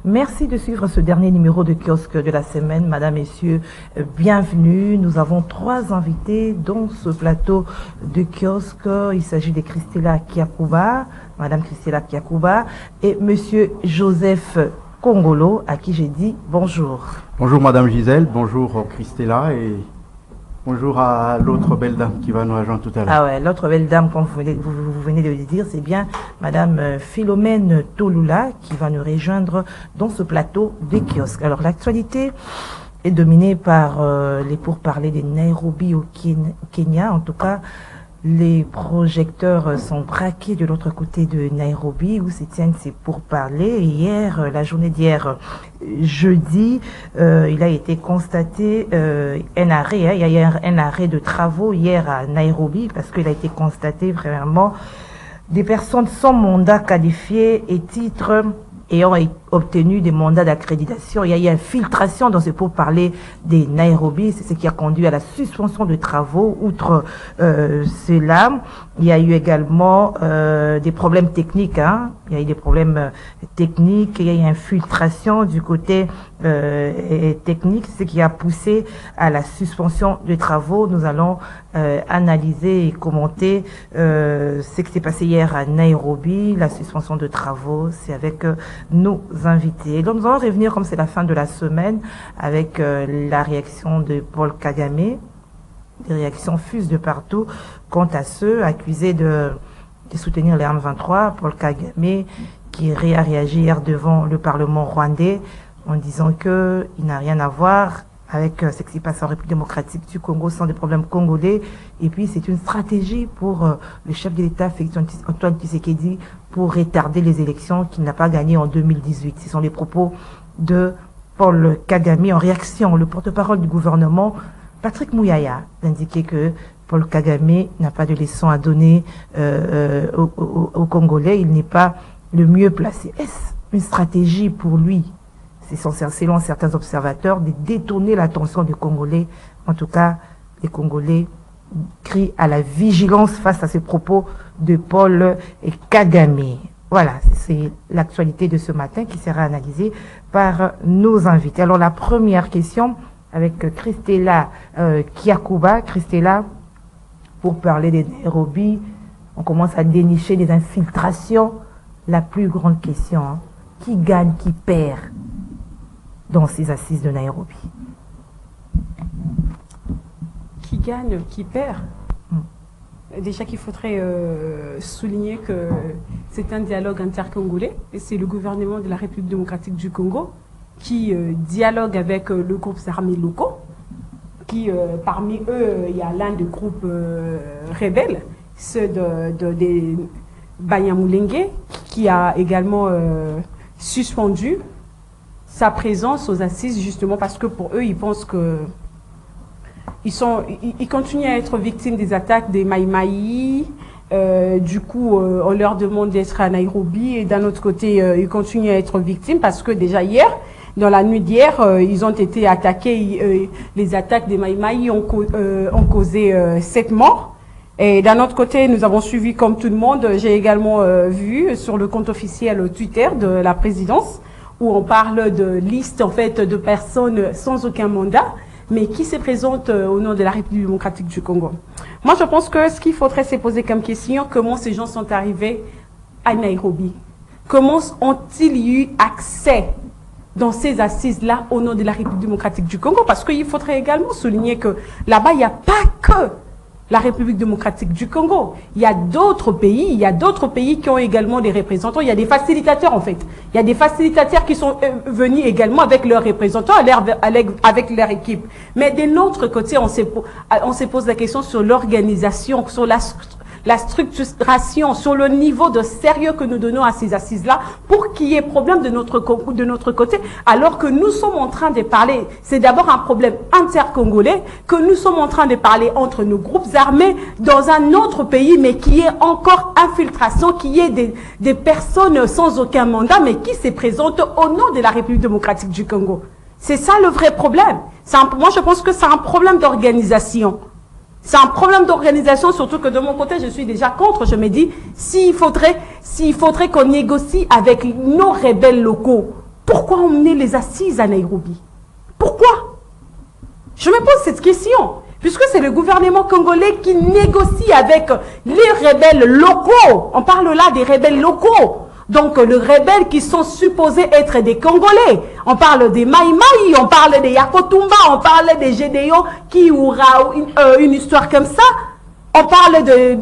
Merci de suivre ce dernier numéro de Kiosque de la semaine. Madame, Messieurs, bienvenue. Nous avons 3 invités dans ce plateau de Kiosque. Il s'agit de Christella Kiakouba, Madame Christella Kiakouba et Monsieur Joseph Kongolo, à qui j'ai dit bonjour. Bonjour Madame Gisèle, bonjour Christella et bonjour à l'autre belle dame qui va nous rejoindre tout à l'heure. Ah ouais, l'autre belle dame, comme vous venez de le dire, c'est bien Madame Philomène Tolula qui va nous rejoindre dans ce plateau de kiosques. Alors l'actualité est dominée par les pourparlers de Nairobi au Kenya. En tout cas, les projecteurs sont braqués de l'autre côté de Nairobi où se tiennent ces pourparlers. Hier, la journée d'hier, jeudi, il a été constaté un arrêt. Il y a eu un arrêt de travaux hier à Nairobi parce qu'il a été constaté vraiment des personnes sans mandat qualifié et titres ayant obtenu des mandats d'accréditation. Il y a eu infiltration dans ce pourparlers des Nairobi. C'est ce qui a conduit à la suspension de travaux. Outre cela, il y a eu également des problèmes techniques. Il y a eu des problèmes techniques. Il y a eu infiltration du côté technique, ce qui a poussé à la suspension de travaux. Nous allons analyser et commenter ce qui s'est passé hier à Nairobi. La suspension de travaux, c'est avec nos invités. Et donc nous allons revenir, comme c'est la fin de la semaine, avec la réaction de Paul Kagame. Des réactions fusent de partout quant à ceux accusés de soutenir les M23. Paul Kagame qui a réagi hier devant le Parlement rwandais en disant que il n'a rien à voir avec ce qui se passe en République démocratique du Congo, sans des problèmes congolais. Et puis c'est une stratégie pour le chef de l'État, Félix Antoine Tshisekedi, pour retarder les élections qu'il n'a pas gagnées en 2018. Ce sont les propos de Paul Kagame en réaction. Le porte-parole du gouvernement, Patrick Mouyaya, d'indiquer que Paul Kagame n'a pas de leçon à donner aux Congolais. Il n'est pas le mieux placé. Est-ce une stratégie pour lui? C'est selon certains observateurs de détourner l'attention des Congolais. En tout cas, les Congolais crient à la vigilance face à ces propos de Paul Kagame. Voilà, c'est l'actualité de ce matin qui sera analysée par nos invités. Alors la première question avec Christella Kiakouba. Christella, pour parler des Nairobi, on commence à dénicher des infiltrations. La plus grande question, qui gagne, qui perd dans ces assises de Nairobi? Qui gagne, qui perd? Déjà qu'il faudrait souligner que c'est un dialogue intercongolais et c'est le gouvernement de la République démocratique du Congo qui dialogue avec le groupe armés locaux, qui parmi eux, il y a l'un des groupes rebelles, ceux des Banyamulenge, qui a également suspendu sa présence aux assises, justement parce que pour eux, ils pensent que ils continuent à être victimes des attaques des Maïmaï. Du coup, on leur demande d'être à Nairobi et d'un autre côté, ils continuent à être victimes parce que déjà hier, dans la nuit d'hier, ils ont été attaqués. Les attaques des Maïmaï ont causé 7 morts. Et d'un autre côté, nous avons suivi comme tout le monde. J'ai également vu sur le compte officiel Twitter de la présidence où on parle de liste en fait de personnes sans aucun mandat, mais qui se présentent au nom de la République démocratique du Congo. Moi, je pense que ce qu'il faudrait se poser comme question, comment ces gens sont arrivés à Nairobi? Comment ont-ils eu accès dans ces assises-là au nom de la République démocratique du Congo? Parce qu'il faudrait également souligner que là-bas, il n'y a pas que la République démocratique du Congo. Il y a d'autres pays qui ont également des représentants. Il y a des facilitateurs en fait. Il y a des facilitateurs qui sont venus également avec leurs représentants, avec leur équipe. Mais de notre côté, on se pose la question sur l'organisation, sur la structuration, sur le niveau de sérieux que nous donnons à ces assises-là pour qu'il y ait problème de notre côté, alors que nous sommes en train de parler, c'est d'abord un problème intercongolais, que nous sommes en train de parler entre nos groupes armés dans un autre pays, mais qui est encore infiltration, qui est des personnes sans aucun mandat, mais qui se présentent au nom de la République démocratique du Congo. C'est ça le vrai problème. Moi, je pense que c'est un problème d'organisation. C'est un problème d'organisation, surtout que de mon côté, je suis déjà contre. Je me dis, s'il faudrait qu'on négocie avec nos rebelles locaux Pourquoi emmener les assises à Nairobi? Pourquoi? Je me pose cette question. Puisque c'est le gouvernement congolais qui négocie avec les rebelles locaux. On parle là des rebelles locaux. Donc, les rebelles qui sont supposés être des Congolais. On parle des Maïmaï, on parle des Yakotumba, on parle des Gédéons qui aura une histoire comme ça. On parle de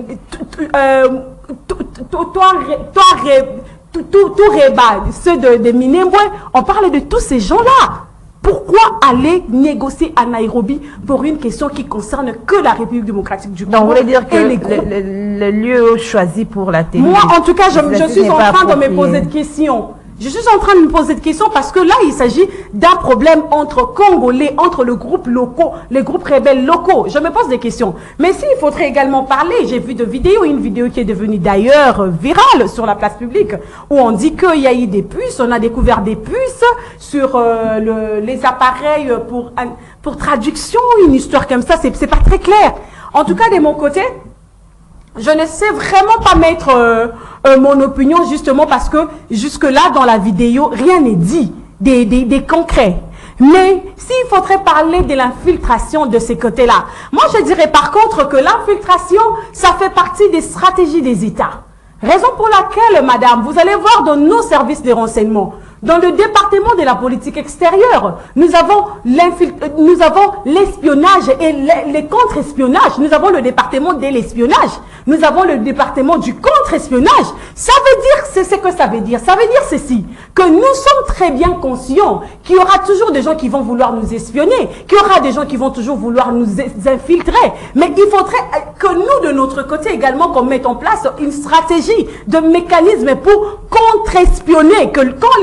Toureba, ceux de Minembwe. On parle de tous ces gens-là. Pourquoi aller négocier à Nairobi pour une question qui concerne que la République démocratique du Congo? Donc, vous voulez dire que le lieu choisi pour la télé... Moi, en tout cas, je suis en train de me poser des questions. Je suis en train de me poser des questions parce que là, il s'agit d'un problème entre Congolais, entre le groupe locaux, les groupes rebelles locaux. Je me pose des questions. Mais s'il faudrait également parler, j'ai vu une vidéo qui est devenue d'ailleurs virale sur la place publique, où on dit qu'il y a eu des puces, on a découvert des puces sur les appareils pour traduction, une histoire comme ça, c'est pas très clair. En tout cas, de mon côté, je ne sais vraiment pas mettre mon opinion justement parce que jusque-là, dans la vidéo, rien n'est dit des concrets. Mais s'il faudrait parler de l'infiltration de ces côtés-là, moi je dirais par contre que l'infiltration, ça fait partie des stratégies des États. Raison pour laquelle, madame, vous allez voir dans nos services de renseignement, dans le département de la politique extérieure, nous avons l'espionnage et les contre-espionnages. Nous avons le département de l'espionnage. Nous avons le département du contre-espionnage. Ça veut dire, c'est ce que ça veut dire. Ça veut dire ceci, que nous sommes très bien conscients qu'il y aura toujours des gens qui vont vouloir nous espionner, qu'il y aura des gens qui vont toujours vouloir nous infiltrer. Mais il faudrait que nous, de notre côté également, qu'on mette en place une stratégie de mécanisme pour contre-espionner, que quand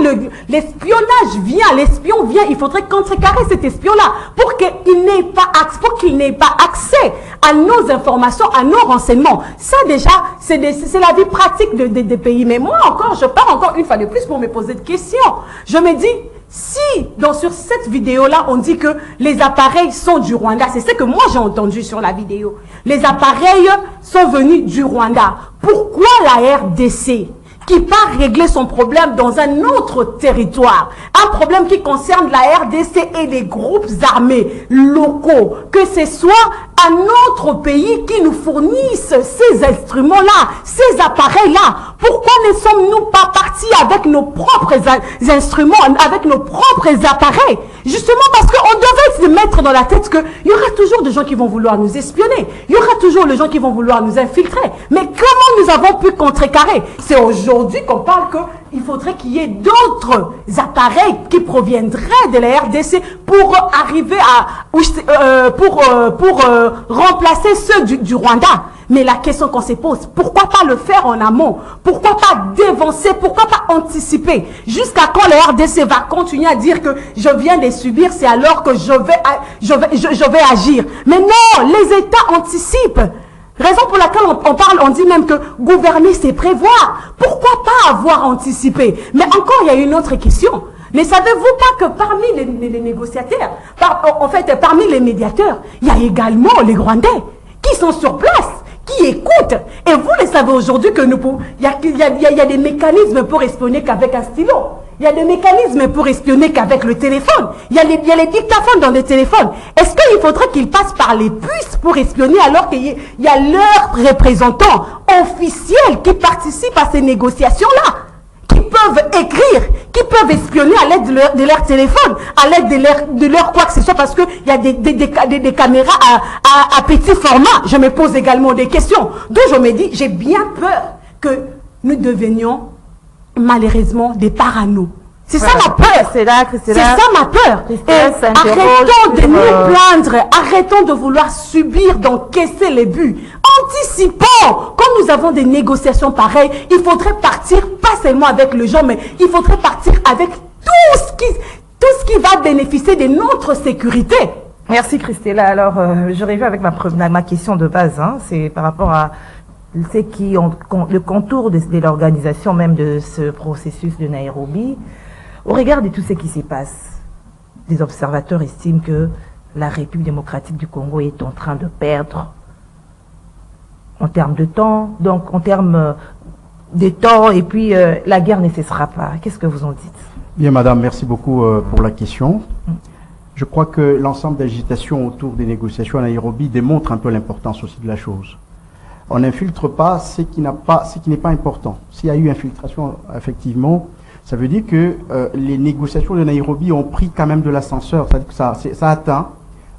l'espionnage vient, l'espion vient, il faudrait contrecarrer cet espion-là pour qu'il n'ait pas accès à nos informations, à nos renseignements. Ça déjà, c'est la vie pratique des pays. Mais moi encore, je pars encore une fois de plus pour me poser des questions. Je me dis, si sur cette vidéo-là, on dit que les appareils sont du Rwanda, c'est ce que moi j'ai entendu sur la vidéo. Les appareils sont venus du Rwanda. Pourquoi la RDC qui part régler son problème dans un autre territoire, un problème qui concerne la RDC et les groupes armés locaux, que ce soit un autre pays qui nous fournisse ces instruments-là, ces appareils-là? Pourquoi ne sommes-nous pas partis avec nos propres instruments, avec nos propres appareils? Justement parce qu'on devait se mettre dans la tête qu'il y aura toujours des gens qui vont vouloir nous espionner, il y aura toujours des gens qui vont vouloir nous infiltrer. Mais comment nous avons pu contrecarrer? C'est aujourd'hui qu'on parle qu'il faudrait qu'il y ait d'autres appareils qui proviendraient de la RDC pour arriver pour remplacer ceux du Rwanda. Mais la question qu'on se pose, pourquoi pas le faire en amont? Pourquoi pas dévancer? Pourquoi pas anticiper? Jusqu'à quand la RDC va continuer à dire que je viens de subir, c'est alors que je vais agir? Mais non, les États anticipent. Raison pour laquelle on dit même que gouverner, c'est prévoir. Pourquoi pas avoir anticipé? Mais encore, il y a une autre question. Ne savez-vous pas que parmi les négociateurs, parmi les médiateurs, il y a également les Rwandais qui sont sur place, qui écoutent. Et vous le savez aujourd'hui que il y a des mécanismes pour espionner qu'avec un stylo. Il y a des mécanismes pour espionner qu'avec le téléphone. Il y a les dictaphones dans les téléphones. Est-ce qu'il faudrait qu'ils passent par les puces pour espionner alors qu'il y a leurs représentants officiels qui participent à ces négociations-là, qui peuvent écrire, qui peuvent espionner à l'aide de leur téléphone, à l'aide de leur quoi que ce soit, parce qu'il y a des caméras à petit format. Je me pose également des questions. Donc je me dis, j'ai bien peur que nous devenions malheureusement des parano. C'est ça ma peur. C'est ça ma peur. Et arrêtons de nous plaindre, arrêtons de vouloir subir, d'encaisser les buts. Anticipons. Quand nous avons des négociations pareilles, il faudrait partir pas seulement avec le genre, mais il faudrait partir avec tout ce qui va bénéficier de notre sécurité. Merci Christella. Alors, je reviens avec ma question de base. Hein. C'est par rapport à le contour de l'organisation même de ce processus de Nairobi. Au regard de tout ce qui s'y passe, des observateurs estiment que la République démocratique du Congo est en train de perdre en termes de temps, donc en termes de temps, et puis la guerre ne cessera pas. Qu'est-ce que vous en dites? Bien, madame, merci beaucoup pour la question. Je crois que l'ensemble d'agitations autour des négociations à Nairobi démontre un peu l'importance aussi de la chose. On n'infiltre pas ce qui n'est pas important. S'il y a eu infiltration, effectivement, ça veut dire que les négociations de Nairobi ont pris quand même de l'ascenseur. C'est-à-dire que ça atteint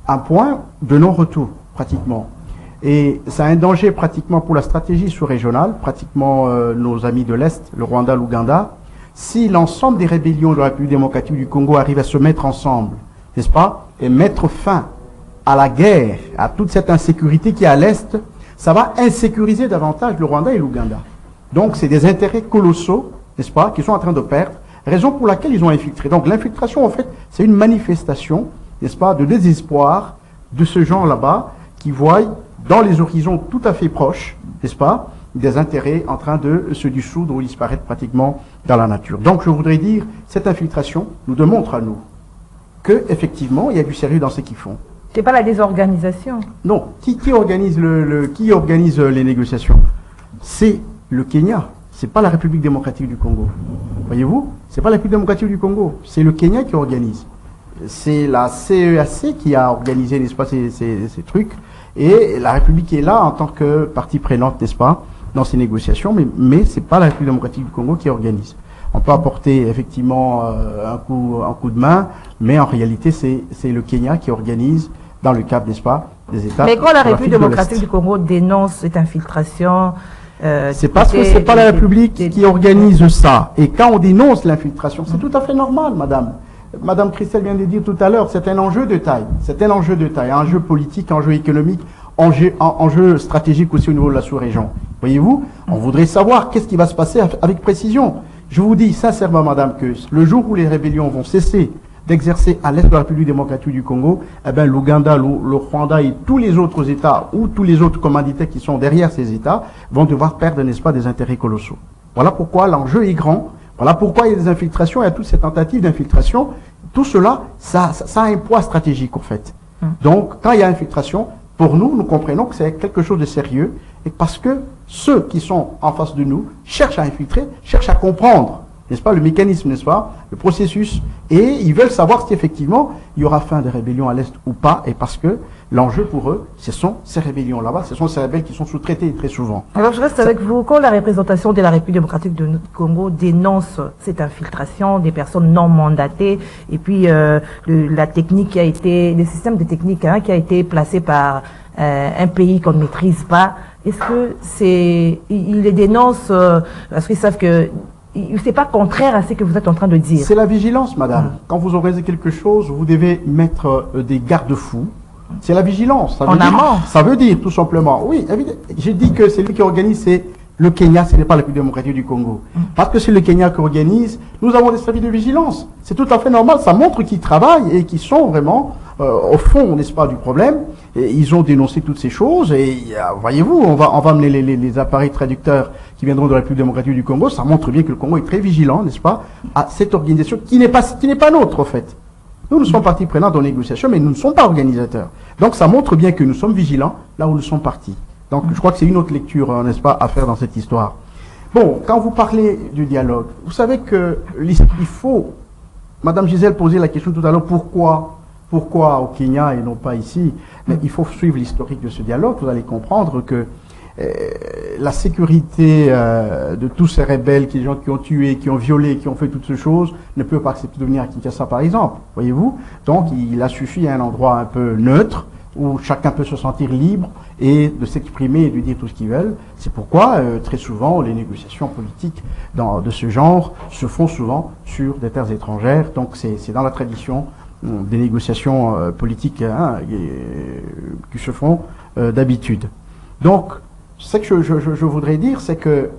un point de non-retour, pratiquement. Et ça a un danger pratiquement pour la stratégie sous-régionale, pratiquement nos amis de l'Est, le Rwanda, l'Ouganda. Si l'ensemble des rébellions de la République démocratique du Congo arrivent à se mettre ensemble, n'est-ce pas, et mettre fin à la guerre, à toute cette insécurité qui est à l'Est, ça va insécuriser davantage le Rwanda et l'Ouganda. Donc c'est des intérêts colossaux, n'est-ce pas, qu'ils sont en train de perdre, raison pour laquelle ils ont infiltré. Donc l'infiltration, en fait, c'est une manifestation, n'est-ce pas, de désespoir de ce genre là-bas, qui voient dans les horizons tout à fait proches, n'est-ce pas, des intérêts en train de se dissoudre ou disparaître pratiquement dans la nature. Donc je voudrais dire, cette infiltration nous démontre à nous que effectivement il y a du sérieux dans ce qu'ils font. C'est pas la désorganisation. Non, qui organise qui organise les négociations? C'est le Kenya, c'est pas la République démocratique du Congo. Voyez-vous, c'est pas la République démocratique du Congo, c'est le Kenya qui organise. C'est la CEAC qui a organisé, n'est-ce pas, ces trucs, et la République est là en tant que partie prenante, n'est-ce pas, dans ces négociations, mais c'est pas la République démocratique du Congo qui organise. On peut apporter effectivement un coup de main, mais en réalité c'est le Kenya qui organise dans le cadre, n'est-ce pas, des États. Mais quand la République démocratique du Congo dénonce cette infiltration, c'est parce que c'est pas la République qui organise ça. Et quand on dénonce l'infiltration, c'est tout à fait normal, madame. Madame Christelle vient de dire tout à l'heure, c'est un enjeu de taille. C'est un enjeu de taille, enjeu politique, enjeu économique, enjeu stratégique aussi au niveau de la sous-région. Voyez-vous, on voudrait savoir qu'est-ce qui va se passer avec précision. Je vous dis sincèrement, madame, que le jour où les rébellions vont cesser d'exercer à l'est de la République démocratique du Congo, eh bien, l'Ouganda, le Rwanda et tous les autres États ou tous les autres commanditaires qui sont derrière ces États vont devoir perdre, n'est-ce pas, des intérêts colossaux. Voilà pourquoi l'enjeu est grand. Voilà pourquoi il y a des infiltrations, il y a toutes ces tentatives d'infiltration. Tout cela, ça a un poids stratégique, en fait. Donc, quand il y a infiltration, pour nous, nous comprenons que c'est quelque chose de sérieux, et parce que ceux qui sont en face de nous cherchent à infiltrer, cherchent à comprendre, n'est-ce pas, le mécanisme, n'est-ce pas, le processus, et ils veulent savoir si effectivement il y aura fin des rébellions à l'Est ou pas, et parce que l'enjeu pour eux, ce sont ces rébellions là-bas, ce sont ces rebelles qui sont sous-traités très souvent. Alors je reste avec vous. Quand la représentation de la République démocratique du Congo dénonce cette infiltration des personnes non mandatées, et puis la technique qui a été, le système de technique qui a été placé par un pays qu'on ne maîtrise pas, est-ce que ils les dénoncent parce qu'ils savent que c'est pas contraire à ce que vous êtes en train de dire? C'est la vigilance, madame. Quand vous organisez quelque chose, vous devez mettre des garde-fous. C'est la vigilance. Ça veut dire tout simplement, oui, évidemment, j'ai dit que c'est lui qui organise, c'est le Kenya, ce n'est pas la République démocratique du Congo. Parce que c'est le Kenya qui organise, nous avons des services de vigilance. C'est tout à fait normal, ça montre qu'ils travaillent et qu'ils sont vraiment au fond, n'est-ce pas, du problème. Et ils ont dénoncé toutes ces choses et voyez-vous, on va amener les appareils traducteurs qui viendront de la République démocratique du Congo. Ça montre bien que le Congo est très vigilant, n'est-ce pas, à cette organisation qui n'est pas nôtre, en fait. Nous sommes partie prenante aux négociations, mais nous ne sommes pas organisateurs. Donc ça montre bien que nous sommes vigilants là où nous sommes partis. Donc je crois que c'est une autre lecture, n'est-ce pas, à faire dans cette histoire. Bon, quand vous parlez du dialogue, vous savez que il faut, Madame Gisèle posait la question tout à l'heure, pourquoi au Kenya et non pas ici? Mais il faut suivre l'historique de ce dialogue. Vous allez comprendre que la sécurité de tous ces rebelles, les gens qui ont tué, qui ont violé, qui ont fait toutes ces choses, ne peut pas accepter de venir à Kinshasa, par exemple. Voyez-vous? Donc, il a suffi à un endroit un peu neutre, où chacun peut se sentir libre et de s'exprimer et de dire tout ce qu'ils veulent. C'est pourquoi, très souvent, les négociations politiques de ce genre se font souvent sur des terres étrangères. Donc, c'est dans la tradition des négociations politiques qui se font d'habitude. Donc, ce que je voudrais dire, c'est que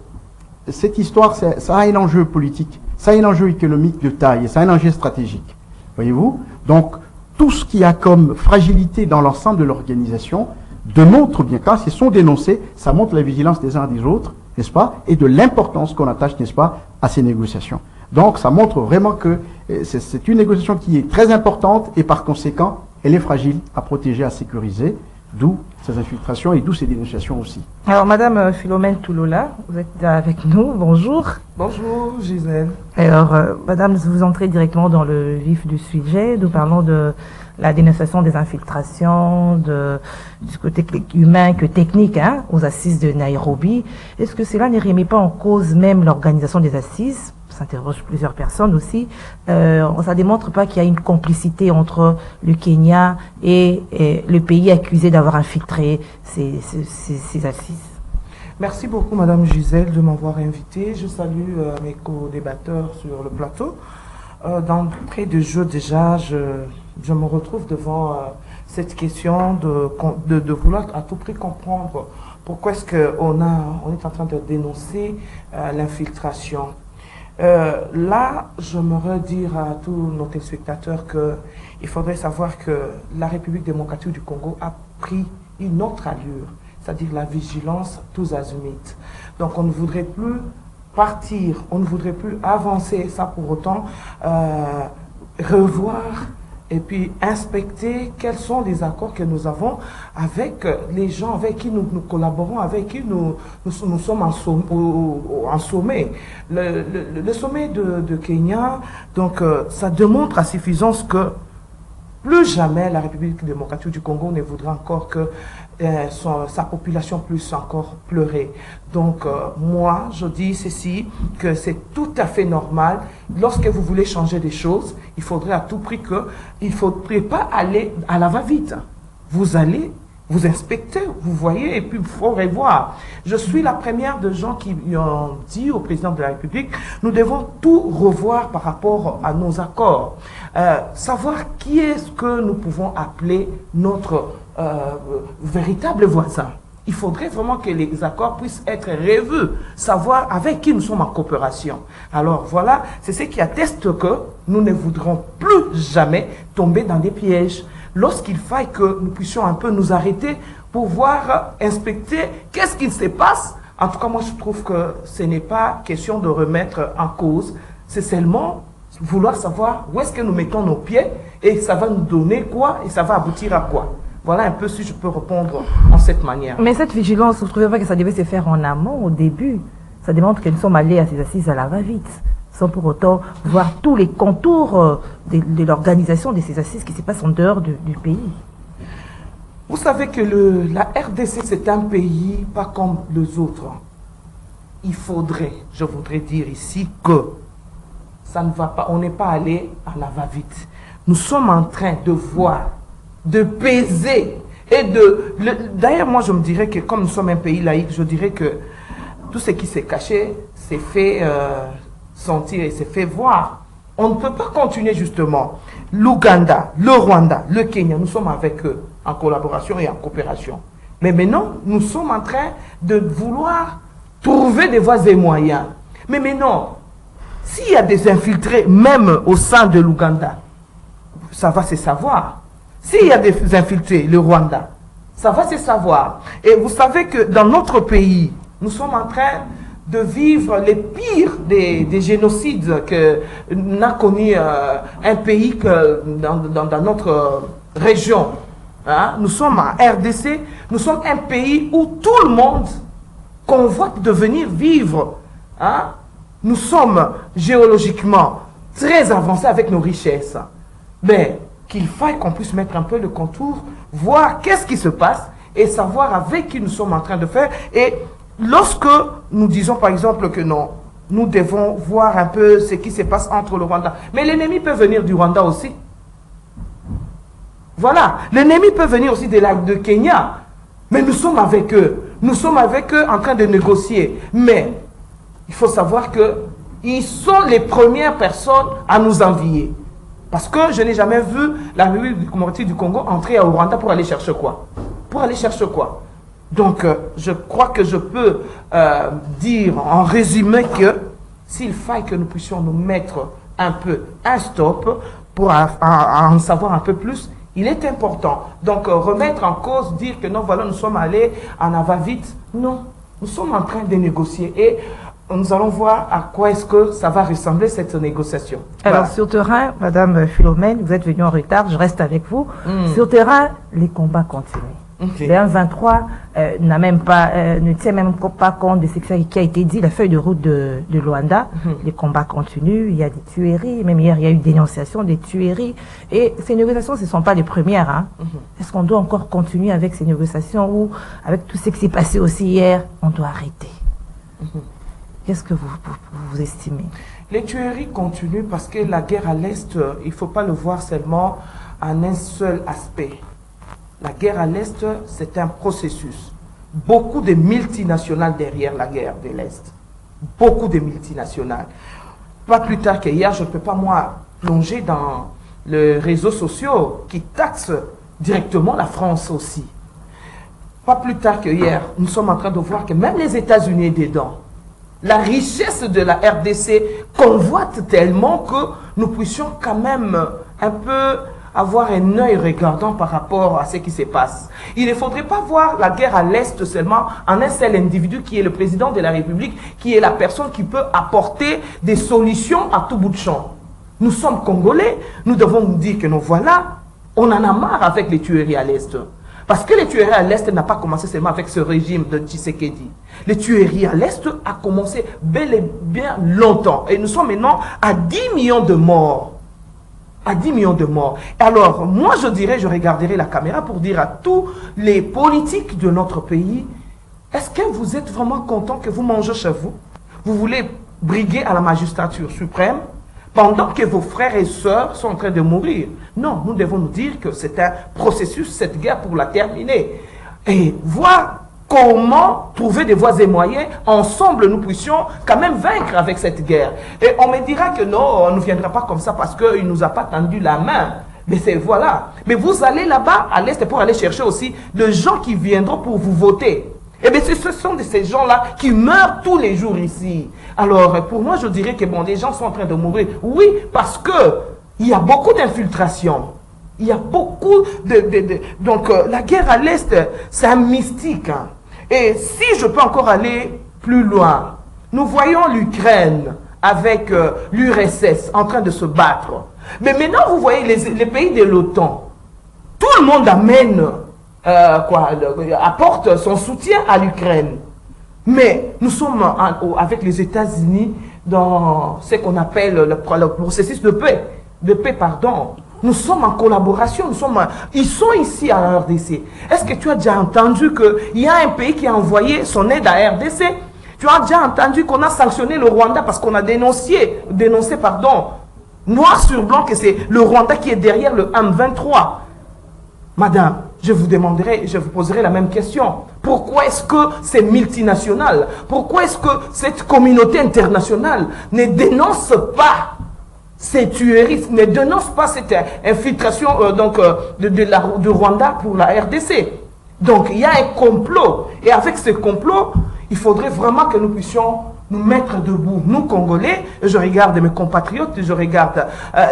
cette histoire, ça a un enjeu politique, ça a un enjeu économique de taille, et ça a un enjeu stratégique. Voyez-vous? Donc, tout ce qui a comme fragilité dans l'ensemble de l'organisation démontre bien, quand ils sont dénoncés, ça montre la vigilance des uns et des autres, n'est-ce pas? Et de l'importance qu'on attache, n'est-ce pas, à ces négociations. Donc, ça montre vraiment que c'est une négociation qui est très importante et par conséquent, elle est fragile à protéger, à sécuriser, d'où ces infiltrations et d'où ces dénonciations aussi. Alors, Madame Philomène Touloula, vous êtes avec nous. Bonjour. Bonjour, Gisèle. Alors, Madame, vous entrez directement dans le vif du sujet. Nous parlons de la dénonciation des infiltrations, du côté humain que technique, aux assises de Nairobi. Est-ce que cela ne remet pas en cause même l'organisation des assises? S'interroge plusieurs personnes aussi. Ça démontre pas qu'il y a une complicité entre le Kenya et le pays accusé d'avoir infiltré ces assises. Merci beaucoup, Madame Gisèle, de m'avoir invité. Je salue mes co-débatteurs sur le plateau. D'entrée de jeu, déjà, je me retrouve devant cette question de vouloir à tout prix comprendre pourquoi est-ce qu'on est en train de dénoncer l'infiltration. Là, j'aimerais dire à tous nos téléspectateurs qu'il faudrait savoir que la République démocratique du Congo a pris une autre allure, c'est-à-dire la vigilance tous azimuts. Donc on ne voudrait plus partir, on ne voudrait plus avancer, ça pour autant revoir et puis inspecter quels sont les accords que nous avons avec les gens avec qui nous collaborons, avec qui nous sommes en sommet. Le sommet de Kenya, donc ça démontre à suffisance que plus jamais la République démocratique du Congo ne voudra encore que sa population puisse encore pleurer. Donc moi, je dis ceci, que c'est tout à fait normal. Lorsque vous voulez changer des choses, il faudrait à tout prix il ne faudrait pas aller à la va-vite. Vous allez, vous inspectez, vous voyez, et puis il faut revoir. Je suis la première de gens qui ont dit au président de la République, nous devons tout revoir par rapport à nos accords. Savoir qui est-ce que nous pouvons appeler notre véritable voisin. Il faudrait vraiment que les accords puissent être revus, savoir avec qui nous sommes en coopération. Alors voilà, c'est ce qui atteste que nous ne voudrons plus jamais tomber dans des pièges. Lorsqu'il faille que nous puissions un peu nous arrêter pour voir, inspecter qu'est-ce qui se passe. En tout cas, moi je trouve que ce n'est pas question de remettre en cause, c'est seulement vouloir savoir où est-ce que nous mettons nos pieds et ça va nous donner quoi et ça va aboutir à quoi. Voilà un peu si je peux répondre en cette manière. Mais cette vigilance, vous ne trouvez pas que ça devait se faire en amont, au début? Ça démontre que nous sommes allés à ces assises à la va-vite, sans pour autant voir tous les contours de l'organisation de ces assises qui se passent en dehors du pays. Vous savez que la RDC, c'est un pays pas comme les autres. Je voudrais dire ici que ça ne va pas, on n'est pas allé à la va-vite. Nous sommes en train de voir, de peser et d'ailleurs moi je me dirais que comme nous sommes un pays laïque, je dirais que tout ce qui s'est caché s'est fait sentir et s'est fait voir. On ne peut pas continuer justement. L'Ouganda, le Rwanda, le Kenya, nous sommes avec eux en collaboration et en coopération. Mais maintenant, nous sommes en train de vouloir trouver des voies et moyens. Mais maintenant, s'il y a des infiltrés, même au sein de l'Ouganda, ça va se savoir. S'il y a des infiltrés, le Rwanda, ça va se savoir. Et vous savez que dans notre pays, nous sommes en train de vivre les pires des génocides que n'a connu un pays que dans notre région. Hein? Nous sommes en RDC, nous sommes un pays où tout le monde convoite de venir vivre. Hein? Nous sommes géologiquement très avancés avec nos richesses. Mais qu'il faille qu'on puisse mettre un peu le contour, voir qu'est-ce qui se passe et savoir avec qui nous sommes en train de faire. Et lorsque nous disons par exemple que non, nous devons voir un peu ce qui se passe entre le Rwanda. Mais l'ennemi peut venir du Rwanda aussi. Voilà, l'ennemi peut venir aussi de Kenya. Mais nous sommes avec eux. Nous sommes avec eux en train de négocier. Mais il faut savoir qu'ils sont les premières personnes à nous envier. Parce que je n'ai jamais vu la République démocratique du Congo entrer au Rwanda pour aller chercher quoi? Pour aller chercher quoi? Donc, je crois que je peux dire en résumé que s'il faille que nous puissions nous mettre un peu un stop pour en savoir un peu plus, il est important. Donc, remettre en cause, dire que non, voilà, nous sommes allés en va-vite. Non, nous sommes en train de négocier et nous allons voir à quoi est-ce que ça va ressembler cette négociation. Alors, voilà. Sur terrain, Madame Philomène, vous êtes venue en retard, je reste avec vous. Sur terrain, les combats continuent. Le 1-23 n'a même pas, ne tient même pas compte de ce qui a été dit, la feuille de route de Luanda. Les combats continuent, il y a des tueries, même hier il y a eu dénonciation des tueries. Et ces négociations, ce ne sont pas les premières. Hein. Est-ce qu'on doit encore continuer avec ces négociations ou avec tout ce qui s'est passé aussi hier, on doit arrêter? Qu'est-ce que vous estimez? Les tueries continuent parce que la guerre à l'Est, il ne faut pas le voir seulement en un seul aspect. La guerre à l'Est, c'est un processus. Beaucoup de multinationales derrière la guerre de l'Est. Beaucoup de multinationales. Pas plus tard qu'hier, je ne peux pas, moi, plonger dans les réseaux sociaux qui taxent directement la France aussi. Pas plus tard qu'hier, nous sommes en train de voir que même les États-Unis dedans. La richesse de la RDC convoite tellement que nous puissions quand même un peu avoir un œil regardant par rapport à ce qui se passe. Il ne faudrait pas voir la guerre à l'Est seulement en un seul individu qui est le président de la République, qui est la personne qui peut apporter des solutions à tout bout de champ. Nous sommes Congolais, nous devons nous dire que nous voilà, on en a marre avec les tueries à l'Est. Parce que les tueries à l'Est n'a pas commencé seulement avec ce régime de Tshisekedi. Les tueries à l'Est a commencé bel et bien longtemps. Et nous sommes maintenant à 10 millions de morts. À 10 millions de morts. Alors, moi je dirais, je regarderai la caméra pour dire à tous les politiques de notre pays, est-ce que vous êtes vraiment contents que vous mangez chez vous? Vous voulez briguer à la magistrature suprême pendant que vos frères et sœurs sont en train de mourir? Non, nous devons nous dire que c'est un processus, cette guerre, pour la terminer. Et voir comment trouver des voies et moyens, ensemble nous puissions quand même vaincre avec cette guerre. Et on me dira que non, on ne viendra pas comme ça parce qu'il ne nous a pas tendu la main. Mais c'est voilà. Mais vous allez là-bas, à l'Est, pour aller chercher aussi les gens qui viendront pour vous voter. Eh bien, ce sont de ces gens-là qui meurent tous les jours ici. Alors, pour moi, je dirais que bon, les gens sont en train de mourir. Oui, parce que il y a beaucoup d'infiltration. Il y a beaucoup Donc, la guerre à l'Est, c'est un mystique. Hein. Et si je peux encore aller plus loin, nous voyons l'Ukraine avec l'URSS en train de se battre. Mais maintenant, vous voyez les pays de l'OTAN. Tout le monde amène... apporte son soutien à l'Ukraine. Mais nous sommes avec les États-Unis dans ce qu'on appelle le processus de paix. Nous sommes en collaboration, ils sont ici à RDC. Est-ce que tu as déjà entendu qu'il y a un pays qui a envoyé son aide à RDC? Tu as déjà entendu qu'on a sanctionné le Rwanda parce qu'on a dénoncé, noir sur blanc, que c'est le Rwanda qui est derrière le M23. Madame, je vous poserai la même question. Pourquoi est-ce que c'est multinational? Pourquoi est-ce que cette communauté internationale ne dénonce pas ces tueries, ne dénonce pas cette infiltration du Rwanda pour la RDC? Donc, il y a un complot. Et avec ce complot, il faudrait vraiment que nous puissions nous mettre debout, nous Congolais. Je regarde mes compatriotes, je regarde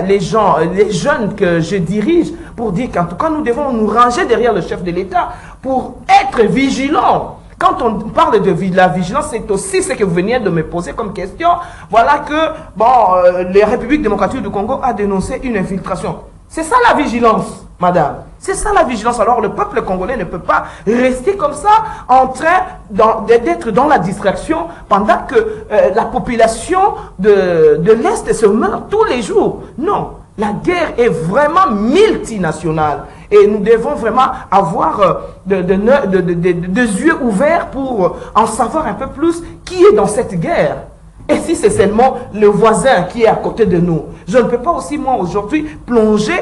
les jeunes que je dirige, pour dire qu'en tout cas nous devons nous ranger derrière le chef de l'État pour être vigilants. Quand on parle de la vigilance, c'est aussi ce que vous veniez de me poser comme question. Voilà que la République démocratique du Congo a dénoncé une infiltration. C'est ça la vigilance, madame. C'est ça la vigilance. Alors le peuple congolais ne peut pas rester comme ça en train d'être dans la distraction pendant que la population de l'Est se meurt tous les jours. Non, la guerre est vraiment multinationale. Et nous devons vraiment avoir des yeux ouverts pour en savoir un peu plus qui est dans cette guerre. Et si c'est seulement le voisin qui est à côté de nous, je ne peux pas aussi, moi, aujourd'hui, plonger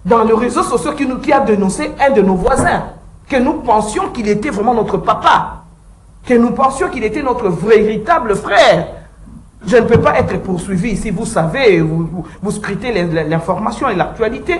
dans les réseaux sociaux qui a dénoncé un de nos voisins, que nous pensions qu'il était vraiment notre papa, que nous pensions qu'il était notre véritable frère. Je ne peux pas être poursuivi ici, vous savez, vous scrutez l'information et l'actualité,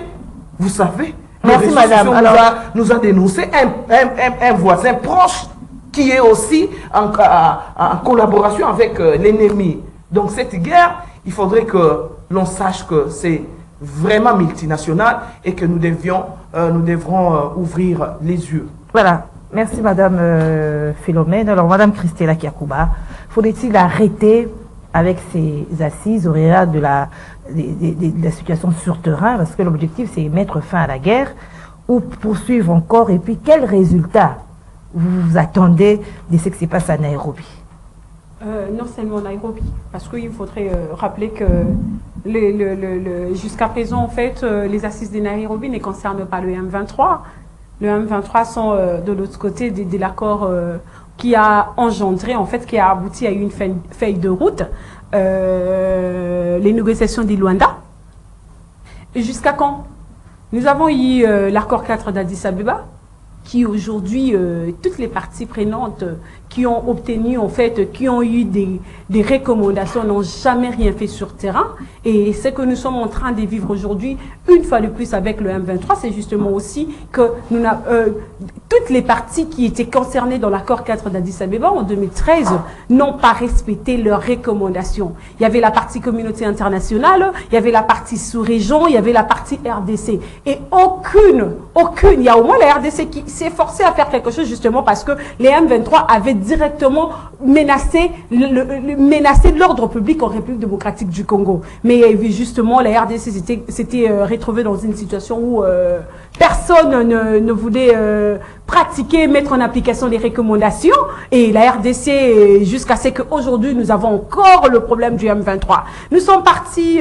vous savez. Merci, madame. Alors, nous a dénoncé un voisin proche qui est aussi en collaboration avec l'ennemi. Donc cette guerre, il faudrait que l'on sache que c'est vraiment multinational et que nous devrons ouvrir les yeux. Voilà. Merci, madame Philomène. Alors, madame Christella Kiakouba, faudrait-il arrêter avec ces assises au regard de la situation sur terrain, parce que l'objectif c'est mettre fin à la guerre, ou poursuivre encore? Et puis, quels résultats vous attendez de ce qui se passe à Nairobi? Non seulement Nairobi, parce qu'il faudrait rappeler que jusqu'à présent, en fait, les assises de Nairobi ne concernent pas le M23. Le M23 sont de l'autre côté de l'accord qui a engendré, en fait, qui a abouti à une feuille de route, les négociations de Luanda. Et jusqu'à quand? Nous avons eu l'accord 4 d'Addis Abeba, qui aujourd'hui, toutes les parties prenantes qui ont obtenu, en fait, qui ont eu des recommandations, n'ont jamais rien fait sur terrain. Et ce que nous sommes en train de vivre aujourd'hui, une fois de plus avec le M23, c'est justement aussi que toutes les parties qui étaient concernées dans l'accord 4 d'Addis Abeba en 2013 n'ont pas respecté leurs recommandations. Il y avait la partie communauté internationale, il y avait la partie sous-région, il y avait la partie RDC. Et aucune, il y a au moins la RDC qui s'est forcée à faire quelque chose justement parce que les M23 avaient directement menacé l'ordre public en République démocratique du Congo. Mais justement, la RDC s'était retrouvée dans une situation où personne ne voulait pratiquer, mettre en application les recommandations. Et la RDC, jusqu'à ce qu'aujourd'hui, nous avons encore le problème du M23. Nous sommes partis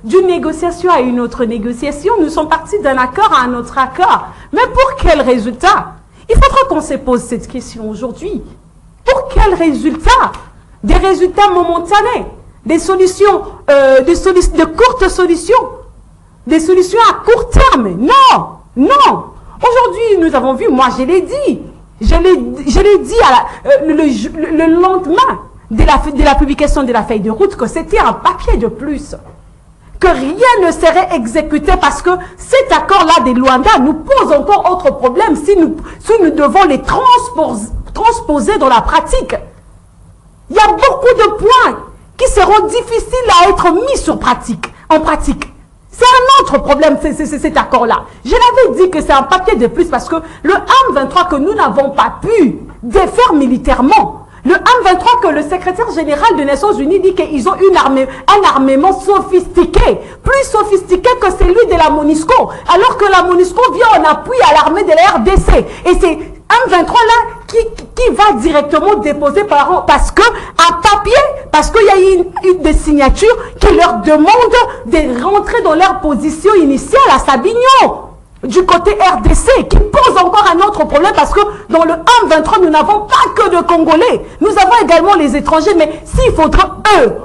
d'une négociation à une autre négociation. Nous sommes partis d'un accord à un autre accord. Mais pour quel résultat? Il faudra qu'on se pose cette question aujourd'hui. Pour quel résultat? Des résultats momentanés, des solutions, de courtes solutions, des solutions à court terme. Non, non. Aujourd'hui, nous avons vu, moi je l'ai dit, le lendemain de la publication de la feuille de route que c'était un papier de plus. Que rien ne serait exécuté parce que cet accord-là des Luanda nous pose encore autre problème si nous devons les transposer dans la pratique. Il y a beaucoup de points qui seront difficiles à être mis en pratique. C'est un autre problème, cet accord-là. Je l'avais dit que c'est un papier de plus parce que le M23 que nous n'avons pas pu défaire militairement, le M23 que le secrétaire général des Nations Unies dit qu'ils ont un armement sophistiqué, plus sophistiqué que celui de la MONUSCO, alors que la MONUSCO vient en appui à l'armée de la RDC. Et c'est M23 là qui va directement déposer parce que un papier, parce qu'il y a une des signatures qui leur demande de rentrer dans leur position initiale à Sabignon. Du côté RDC, qui pose encore un autre problème parce que dans le M23, nous n'avons pas que de Congolais. Nous avons également les étrangers, mais s'il faudra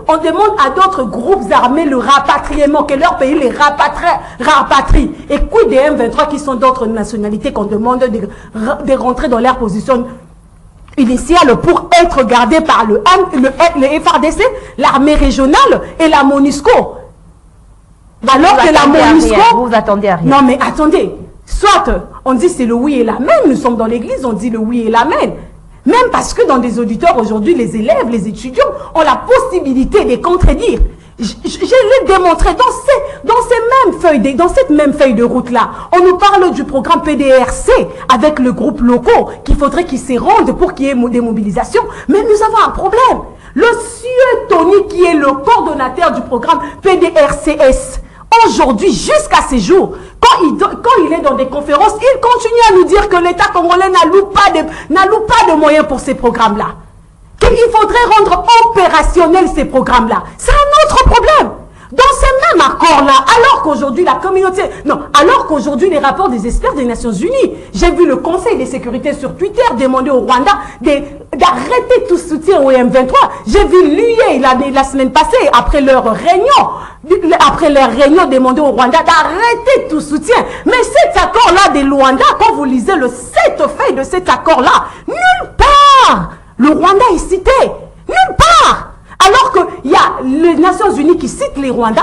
on demande à d'autres groupes armés le rapatriement, que leur pays les rapatrie. Et quid des M23 qui sont d'autres nationalités qu'on demande de rentrer dans leur position initiale pour être gardés par le FARDC, l'armée régionale et la MONUSCO. Alors que la MONUSCO... Vous attendez à rien. Non mais attendez, soit on dit c'est le oui et l'amen, nous sommes dans l'église, on dit le oui et l'amen. Même parce que dans des auditeurs aujourd'hui, les élèves, les étudiants ont la possibilité de contredire. Je l'ai démontré dans cette même feuille de route-là. On nous parle du programme PDRC avec le groupe locaux qu'il faudrait qu'ils se rendent pour qu'il y ait des mobilisations. Mais nous avons un problème. Le sieur Tony, qui est le coordonnateur du programme PDRCS, aujourd'hui, jusqu'à ces jours, quand il est dans des conférences, il continue à nous dire que l'État congolais n'alloue pas de moyens pour ces programmes-là. Qu'il faudrait rendre opérationnels ces programmes-là. C'est un autre problème. Dans ces mêmes accords-là, alors qu'aujourd'hui la communauté... Non, alors qu'aujourd'hui les rapports des experts des Nations Unies, j'ai vu le Conseil de sécurité sur Twitter demander au Rwanda d'arrêter tout soutien au M23. J'ai vu l'UE la semaine passée, après leur réunion, demander au Rwanda d'arrêter tout soutien. Mais cet accord-là des Luanda, quand vous lisez cette feuille de cet accord-là, nulle part le Rwanda est cité. Nulle part. Alors qu'il y a les Nations Unies qui citent les Rwandais,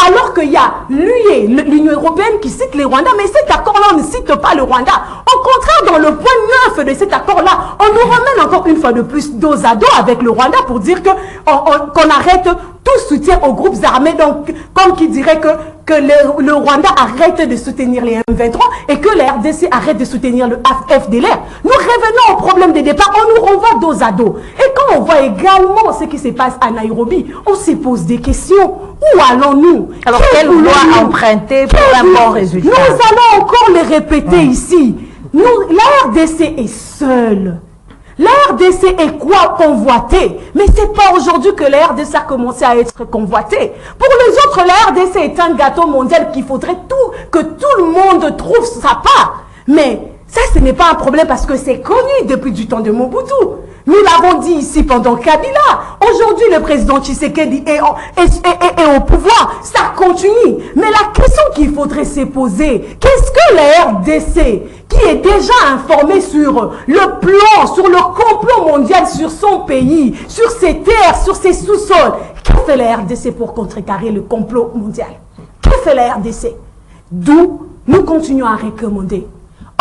alors qu'il y a l'UE, l'Union Européenne qui cite les Rwandais, mais cet accord-là, on ne cite pas le Rwanda. Au contraire, dans le point 9 de cet accord-là, on nous ramène encore une fois de plus dos à dos avec le Rwanda pour dire qu'on arrête tout soutien aux groupes armés, donc comme qui dirait que le Rwanda arrête de soutenir les M23 et que la RDC arrête de soutenir le FDLR. Nous revenons au problème des départs, on nous renvoie dos à dos. Et quand on voit également ce qui se passe à Nairobi, on se pose des questions. Où allons-nous? Alors, quelle voie emprunter pour un bon résultat? Nous allons encore le répéter ici. La RDC est seule. La RDC est quoi convoitée? Mais c'est pas aujourd'hui que la RDC a commencé à être convoitée. Pour les autres, la RDC est un gâteau mondial qu'il faudrait que tout le monde trouve sa part. Mais ça, ce n'est pas un problème parce que c'est connu depuis du temps de Mobutu. Nous l'avons dit ici pendant Kabila. Aujourd'hui, le président Tshisekedi est au pouvoir. Ça continue. Mais la question qu'il faudrait se poser, qu'est-ce que la RDC, qui est déjà informée sur le plan, sur le complot mondial sur son pays, sur ses terres, sur ses sous-sols, qu'a fait la RDC pour contrecarrer le complot mondial? Qu'a fait la RDC? D'où nous continuons à recommander.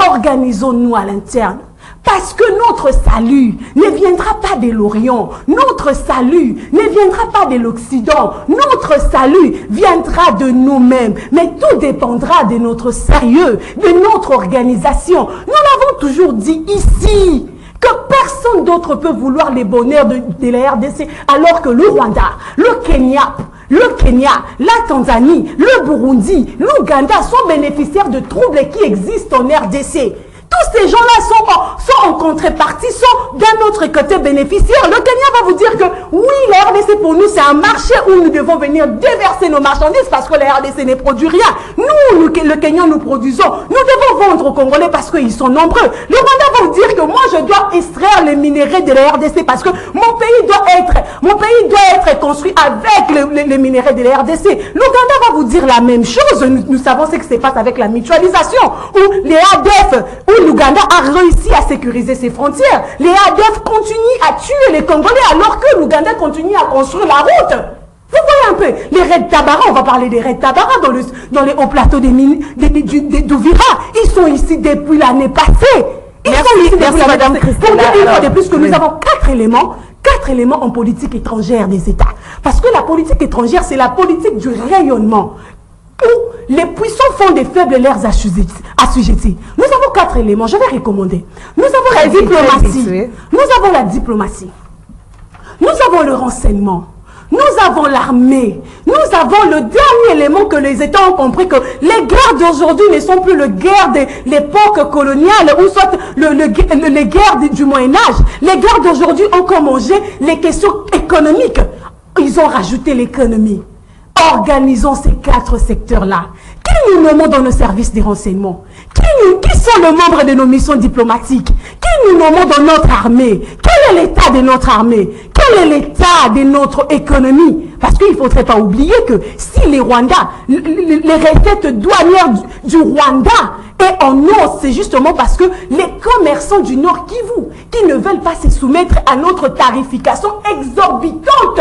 Organisons-nous à l'interne. Parce que notre salut ne viendra pas de l'Orient, notre salut ne viendra pas de l'Occident, notre salut viendra de nous-mêmes. Mais tout dépendra de notre sérieux, de notre organisation. Nous l'avons toujours dit ici, que personne d'autre peut vouloir les bonheurs de la RDC, alors que le Rwanda, le Kenya, la Tanzanie, le Burundi, l'Ouganda sont bénéficiaires de troubles qui existent en RDC. Tous ces gens-là sont en contrepartie, sont d'un autre côté bénéficiaires. Le Kenya va vous dire que oui, la RDC pour nous, c'est un marché où nous devons venir déverser nos marchandises parce que la RDC ne produit rien. Nous, le Kenya, nous produisons. Nous devons vendre aux Congolais parce qu'ils sont nombreux. Le Rwanda va vous dire que moi, je dois extraire les minéraux de la RDC parce que mon pays doit être construit avec les minéraux de la RDC. L'Ouganda va vous dire la même chose. Nous savons ce qui se passe avec la mutualisation où les ADF, où l'Ouganda a réussi à sécuriser ses frontières. Les ADF continuent à tuer les Congolais alors que l'Ouganda continue à construire la route. Vous voyez un peu, les raids Tabara, on va parler des raids Tabara dans les hauts plateaux d'Ouvira. Ils sont ici depuis l'année passée. Merci Madame Christella. Pour dire une fois de plus que nous avons quatre éléments en politique étrangère des États. Parce que la politique étrangère, c'est la politique du rayonnement. Où les puissants font des faibles leurs assujettis. Nous avons 4 éléments, je vais recommander. Nous avons la diplomatie. Nous avons la diplomatie. Nous avons le renseignement. Nous avons l'armée. Nous avons le dernier élément que les États ont compris que les guerres d'aujourd'hui ne sont plus les guerres de l'époque coloniale ou soit les guerres du Moyen-Âge. Les guerres d'aujourd'hui ont commencé les questions économiques. Ils ont rajouté l'économie. Organisons ces 4 secteurs-là. Qui nous nommons dans nos services de renseignement? Qui sont les membres de nos missions diplomatiques? Qui nous nommons dans notre armée? Quel est l'état de notre armée? Quel est l'état de notre économie? Parce qu'il ne faudrait pas oublier que si les Rwandais, les recettes douanières du Rwanda est en hausse, c'est justement parce que les commerçants du Nord Kivu, qui ne veulent pas se soumettre à notre tarification exorbitante,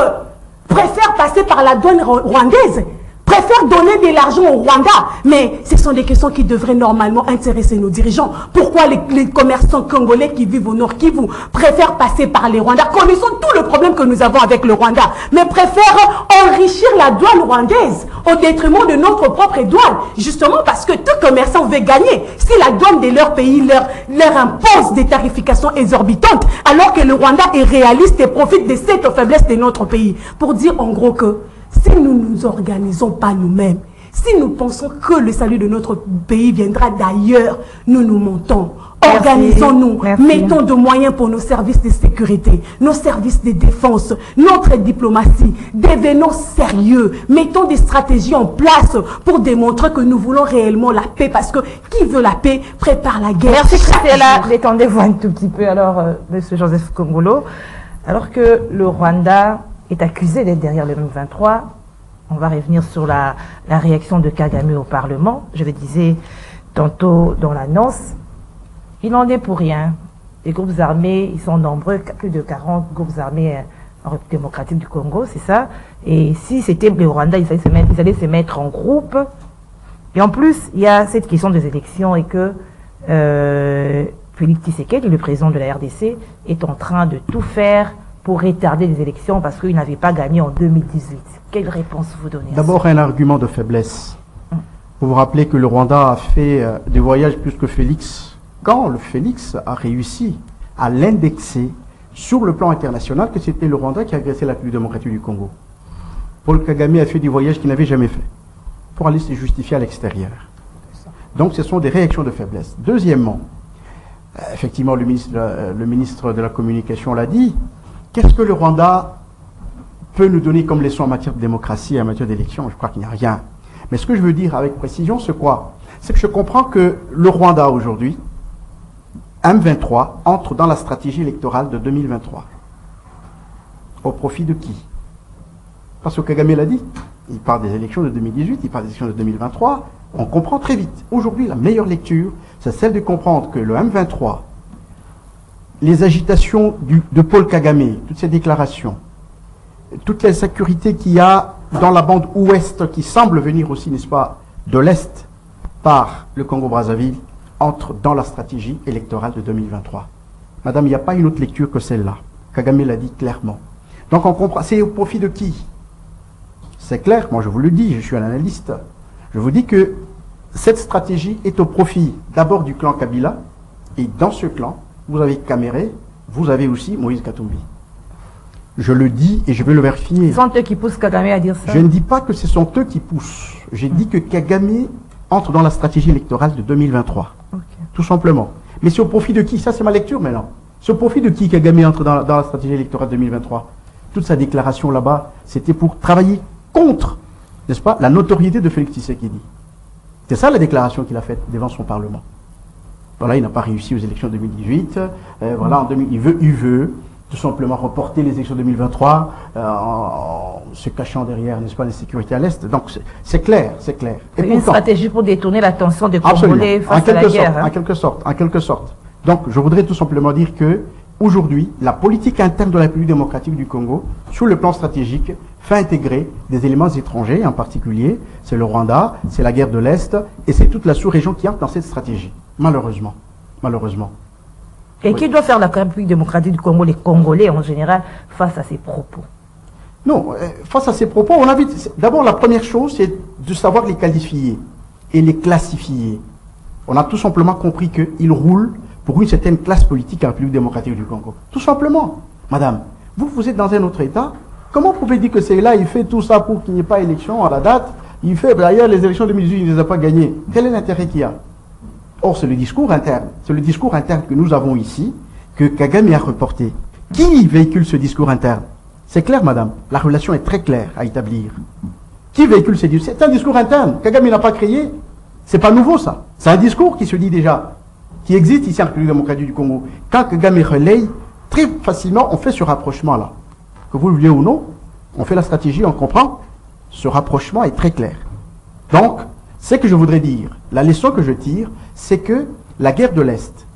préfèrent passer par la douane rwandaise, préfèrent donner de l'argent au Rwanda. Mais ce sont des questions qui devraient normalement intéresser nos dirigeants. Pourquoi les commerçants congolais qui vivent au Nord Kivu préfèrent passer par les Rwandais? Connaissons tout le problème que nous avons avec le Rwanda, mais préfèrent enrichir la douane rwandaise au détriment de notre propre douane. Justement parce que tout commerçant veut gagner. Si la douane de leur pays leur impose des tarifications exorbitantes, alors que le Rwanda est réaliste et profite de cette faiblesse de notre pays. Pour dire en gros que si nous ne nous organisons pas nous-mêmes, si nous pensons que le salut de notre pays viendra d'ailleurs, nous nous mentons. Organisons-nous, mettons de moyens pour nos services de sécurité, nos services de défense, notre diplomatie. Devenons sérieux, mettons des stratégies en place pour démontrer que nous voulons réellement la paix. Parce que qui veut la paix prépare la guerre. Merci Christella. Détendez-vous un tout petit peu alors, Monsieur Joseph Kongolo. Alors que le Rwanda est accusé d'être derrière le M23, on va revenir sur la réaction de Kagame au Parlement. Je le disais tantôt dans l'annonce, il n'en est pour rien. Les groupes armés, ils sont nombreux, plus de 40 groupes armés en République démocratique du Congo, c'est ça. Et si c'était le Rwanda, ils allaient se mettre en groupe. Et en plus, il y a cette question des élections et que Félix Tshisekedi, le président de la RDC, est en train de tout faire pour retarder les élections parce qu'ils n'avaient pas gagné en 2018. Quelle réponse vous donnez? D'abord, un argument de faiblesse. Vous vous rappelez que le Rwanda a fait des voyages plus que Félix. Quand le Félix a réussi à l'indexer sur le plan international, que c'était le Rwanda qui a agressé la République démocratique du Congo. Paul Kagame a fait des voyages qu'il n'avait jamais fait pour aller se justifier à l'extérieur. Donc ce sont des réactions de faiblesse. Deuxièmement, effectivement, le ministre de la Communication l'a dit, qu'est-ce que le Rwanda peut nous donner comme leçon en matière de démocratie et en matière d'élection? Je crois qu'il n'y a rien. Mais ce que je veux dire avec précision, c'est quoi? C'est que je comprends que le Rwanda aujourd'hui, M23, entre dans la stratégie électorale de 2023. Au profit de qui? Parce que Kagame l'a dit, il parle des élections de 2018, il parle des élections de 2023, on comprend très vite. Aujourd'hui, la meilleure lecture, c'est celle de comprendre que le M23, les agitations de Paul Kagame, toutes ces déclarations, toute la sécurité qu'il y a dans la bande ouest, qui semble venir aussi, n'est-ce pas, de l'est, par le Congo-Brazzaville, entre dans la stratégie électorale de 2023. Madame, il n'y a pas une autre lecture que celle-là. Kagame l'a dit clairement. Donc on comprend, c'est au profit de qui? C'est clair, moi je vous le dis, je suis un analyste. Je vous dis que cette stratégie est au profit d'abord du clan Kabila, et dans ce clan, vous avez Kaméré, vous avez aussi Moïse Katumbi. Je le dis et je vais le vérifier. Ce sont eux qui poussent Kagame à dire ça? Je ne dis pas que ce sont eux qui poussent. J'ai dit que Kagame entre dans la stratégie électorale de 2023. Okay. Tout simplement. Mais c'est au profit de qui? Ça, c'est ma lecture maintenant. C'est au profit de qui Kagame entre dans la stratégie électorale 2023? Toute sa déclaration là-bas, c'était pour travailler contre, n'est-ce pas, la notoriété de Félix Tshisekedi. C'est ça la déclaration qu'il a faite devant son Parlement. Voilà, il n'a pas réussi aux élections 2018. Voilà, il veut tout simplement reporter les élections 2023 en se cachant derrière, n'est-ce pas, les sécurités à l'Est. Donc c'est clair, c'est clair. C'est une stratégie pour détourner l'attention des Congolais face à la guerre. En quelque sorte. Donc je voudrais tout simplement dire que aujourd'hui, la politique interne de la République démocratique du Congo, sur le plan stratégique, fait intégrer des éléments étrangers, en particulier, c'est le Rwanda, c'est la guerre de l'Est, et c'est toute la sous-région qui entre dans cette stratégie. Malheureusement. Malheureusement. Et qui doit faire la République démocratique du Congo, les Congolais en général, face à ces propos? Non, face à ces propos, on invite. D'abord, la première chose, c'est de savoir les qualifier et les classifier. On a tout simplement compris qu'ils roulent pour une certaine classe politique en République démocratique du Congo. Tout simplement. Madame, vous êtes dans un autre État. Comment vous pouvez dire que c'est là, il fait tout ça pour qu'il n'y ait pas élection à la date? Il fait, d'ailleurs, les élections de 2018, il ne les a pas gagnées. Quel est l'intérêt qu'il y a? Or, c'est le discours interne. C'est le discours interne que nous avons ici, que Kagame a reporté. Qui véhicule ce discours interne? C'est clair, madame. La relation est très claire à établir. Qui véhicule ce discours? C'est un discours interne. Kagame n'a pas créé. C'est pas nouveau, ça. C'est un discours qui se dit déjà, qui existe ici en République démocratique du Congo. Quand Kagame relaye, très facilement, on fait ce rapprochement-là. Que vous le vouliez ou non, on fait la stratégie, on comprend. Ce rapprochement est très clair. Donc, ce que je voudrais dire, la leçon que je tire, c'est que la guerre de l'Est,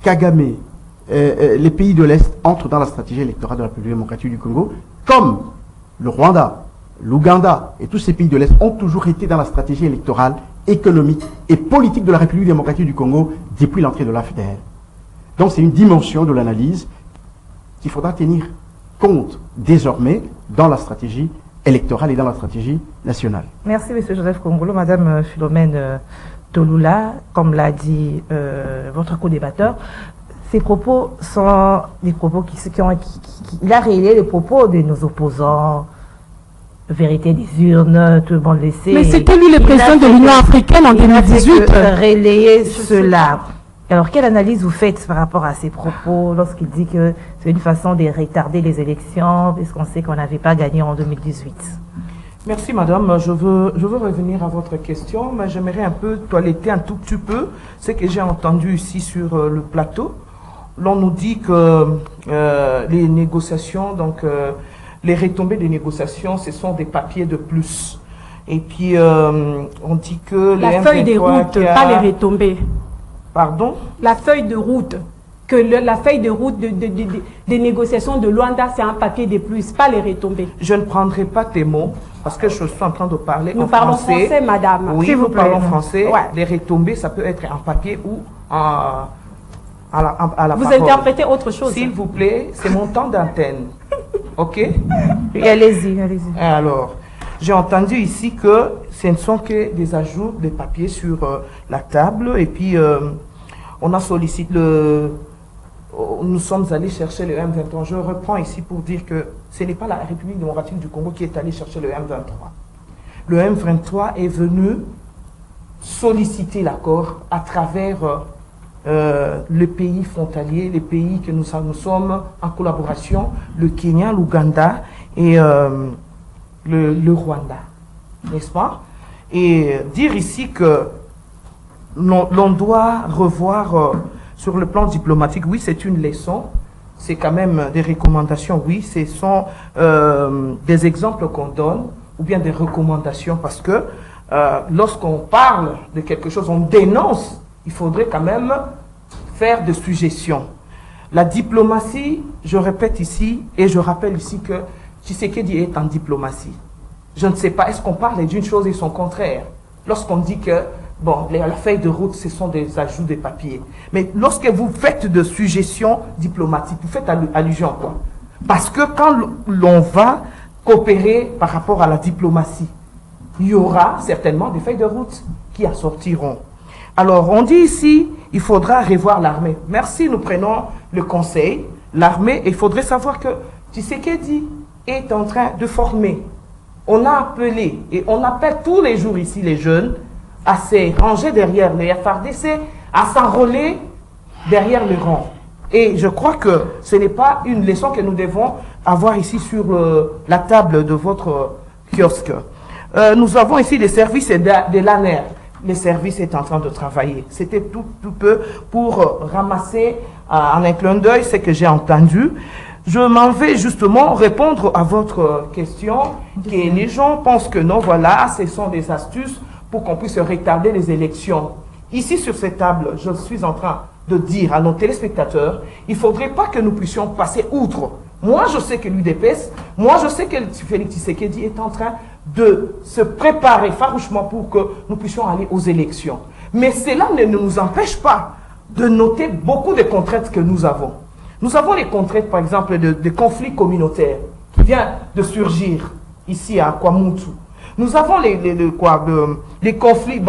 Kagame, les pays de l'Est entrent dans la stratégie électorale de la République démocratique du Congo, comme le Rwanda, l'Ouganda et tous ces pays de l'Est ont toujours été dans la stratégie électorale, économique et politique de la République démocratique du Congo depuis l'entrée de l'AFDL. Donc c'est une dimension de l'analyse qu'il faudra tenir compte désormais dans la stratégie électorale et dans la stratégie nationale. Merci, M. Joseph Kongolo. Madame Philomène Tolula, comme l'a dit votre co-débatteur, ces propos sont des propos il a révélé les propos de nos opposants, vérité des urnes, tout le monde le sait. Mais c'était lui le président de l'Union africaine en 2018. Il a relayer cela. Alors, quelle analyse vous faites par rapport à ces propos lorsqu'il dit que c'est une façon de retarder les élections puisqu'on sait qu'on n'avait pas gagné en 2018? Merci madame, je veux revenir à votre question, mais j'aimerais un peu toiletter un tout petit peu ce que j'ai entendu ici sur le plateau. L'on nous dit que les négociations, donc les retombées des négociations, ce sont des papiers de plus. Et puis on dit que la feuille des routes, pas les retombées. Pardon? La feuille de route. Que la feuille de route des négociations de Luanda, c'est un papier de plus, pas les retombées. Je ne prendrai pas tes mots, parce que je suis en train de parler en français. Nous parlons français, madame. Oui, nous parlons français. Ouais. Les retombées, ça peut être en papier ou à la Vous parole. interprétez autre chose. S'il vous plaît, c'est mon temps d'antenne. OK? Et allez-y, allez-y. Alors, j'ai entendu ici que ce ne sont que des ajouts de papier sur la table. Et puis, on a sollicité nous sommes allés chercher le M23. Je reprends ici pour dire que ce n'est pas la République démocratique du Congo qui est allée chercher le M23. Le M23 est venu solliciter l'accord à travers le pays frontalier, les pays que nous sommes en collaboration, le Kenya, l'Ouganda et le Rwanda, n'est-ce pas? Et dire ici que l'on doit revoir sur le plan diplomatique, oui, c'est une leçon, c'est quand même des recommandations, oui, ce sont des exemples qu'on donne, ou bien des recommandations, parce que lorsqu'on parle de quelque chose, on dénonce, il faudrait quand même faire des suggestions. La diplomatie, je répète ici, et je rappelle ici que Tshisekedi est en diplomatie. Je ne sais pas, est-ce qu'on parle d'une chose et son contraire? Lorsqu'on dit que, bon, la feuille de route, ce sont des ajouts de papier. Mais lorsque vous faites de suggestions diplomatiques, vous faites allusion à quoi? Parce que quand l'on va coopérer par rapport à la diplomatie, il y aura certainement des feuilles de route qui en sortiront. Alors, on dit ici, il faudra revoir l'armée. Merci, nous prenons le conseil. L'armée, il faudrait savoir que Tshisekedi est en train de former. On a appelé, et on appelle tous les jours ici les jeunes à se ranger derrière le FARDC, à s'enrôler derrière le rang. Et je crois que ce n'est pas une leçon que nous devons avoir ici sur la table de votre kiosque. Nous avons ici les services de l'ANER. Les services est en train de travailler. C'était tout peu pour ramasser en un clin d'œil ce que j'ai entendu. Je m'en vais justement répondre à votre question, que les gens pensent que non, voilà, ce sont des astuces pour qu'on puisse retarder les élections. Ici, sur cette table, je suis en train de dire à nos téléspectateurs, il ne faudrait pas que nous puissions passer outre. Moi, je sais que l'UDPS, moi, je sais que Félix Tshisekedi est en train de se préparer farouchement pour que nous puissions aller aux élections. Mais cela ne nous empêche pas de noter beaucoup de contraintes que nous avons. Nous avons les contraintes, par exemple, de conflits communautaires qui viennent de surgir ici à Kwamutu. Nous avons les conflits,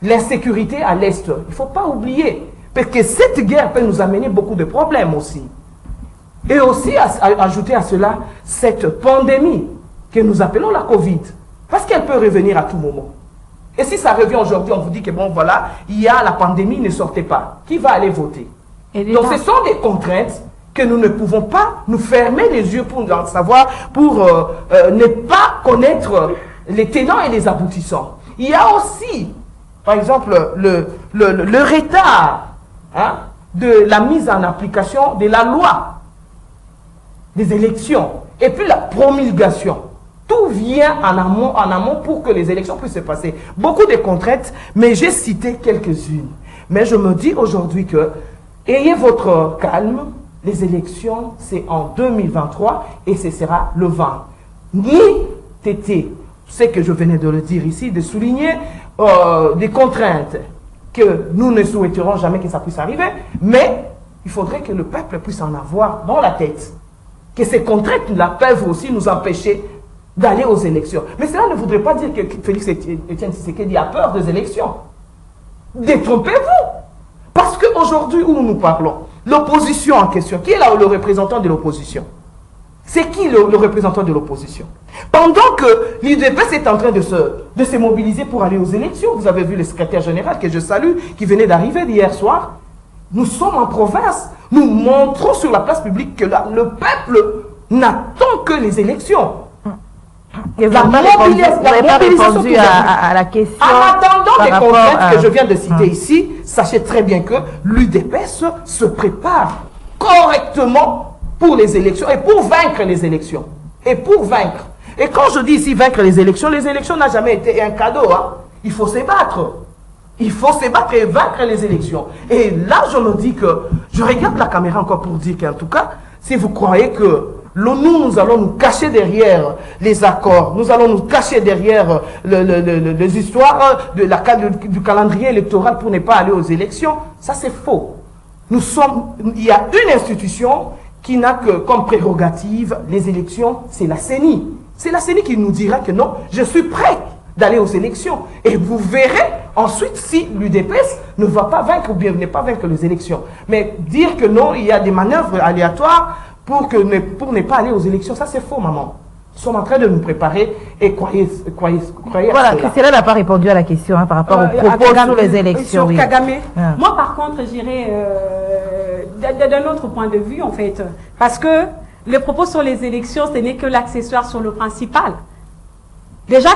l'insécurité à l'Est. Il ne faut pas oublier, parce que cette guerre peut nous amener beaucoup de problèmes aussi. Et aussi, ajouter à cela, cette pandémie que nous appelons la Covid, parce qu'elle peut revenir à tout moment. Et si ça revient aujourd'hui, on vous dit que bon, voilà, il y a la pandémie, ne sortez pas. Qui va aller voter? Donc ce sont des contraintes que nous ne pouvons pas nous fermer les yeux pour en savoir, pour ne pas connaître les tenants et les aboutissants. Il y a aussi, par exemple, le retard de la mise en application de la loi des élections et puis la promulgation. Tout vient en amont pour que les élections puissent se passer. Beaucoup de contraintes, mais j'ai cité quelques-unes. Mais je me dis aujourd'hui que ayez votre calme, les élections, c'est en 2023 et ce sera le 20. Ni tété, ce que je venais de le dire ici, de souligner des contraintes que nous ne souhaiterons jamais que ça puisse arriver, mais il faudrait que le peuple puisse en avoir dans la tête. Que ces contraintes-là peuvent aussi nous empêcher d'aller aux élections. Mais cela ne voudrait pas dire que Félix Etienne Tshisekedi a peur des élections. Détrompez-vous. Parce qu'aujourd'hui, où nous parlons, l'opposition en question, qui est là le représentant de l'opposition? C'est qui le représentant de l'opposition? Pendant que l'UDPS est en train de se mobiliser pour aller aux élections, vous avez vu le secrétaire général que je salue, qui venait d'arriver hier soir. Nous sommes en province, nous montrons sur la place publique que le peuple n'attend que les élections. Et vous n'avez pas répondu à la question. En attendant les contraintes que je viens de citer ici, sachez très bien que l'UDPS se prépare correctement pour les élections et pour vaincre les élections. Et pour vaincre. Et quand je dis ici vaincre les élections n'a jamais été un cadeau. Il faut se battre. Il faut se battre et vaincre les élections. Et là, je me dis que, je regarde la caméra encore pour dire qu'en tout cas, si vous croyez que nous allons nous cacher derrière les accords, nous allons nous cacher derrière les histoires du calendrier électoral pour ne pas aller aux élections, ça c'est faux. il y a une institution qui n'a que comme prérogative les élections, c'est la CENI. C'est la CENI qui nous dira que non, je suis prêt d'aller aux élections. Et vous verrez ensuite si l'UDPS ne va pas vaincre ou bien n'est pas vaincre les élections. Mais dire que non, il y a des manœuvres aléatoires pour ne pas aller aux élections, ça c'est faux, maman. Nous sommes en train de nous préparer et croyez voilà, Christella n'a pas répondu à la question par rapport aux propos sur les élections. Sur Kagame. Moi, par contre, j'irai d'un autre point de vue, en fait. Parce que les propos sur les élections, ce n'est que l'accessoire sur le principal. Déjà